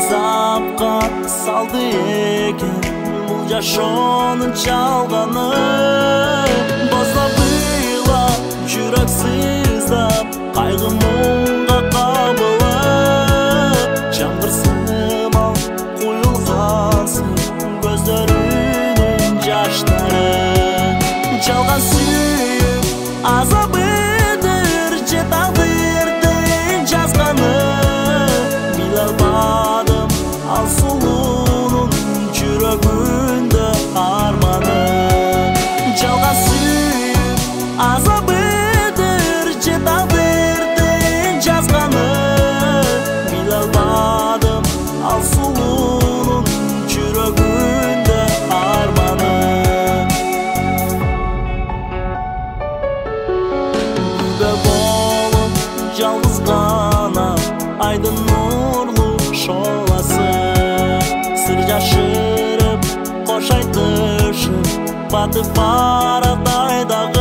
Azapqa saldı eкен бұл жашоонун жалганы. Баздап ыйла жүрөк сыздап, кайгы муңга кабылып, жамгыр сымал куюлгансың көздөрүнүн жаштары. Жалган сүйүп азабыдыр же тагдырдын жазганы, биле албадым ал сулуунун жүрөгүндө арманы. Жалган сүйүп азабыдыр же тагдырдын жазганы, биле албадым ал сулуунун жүрөгүндө арманы. Болуп жалгыз гана айдын нурлуу шоласы, сыр жашырып кош айтышып батып барат айдагы.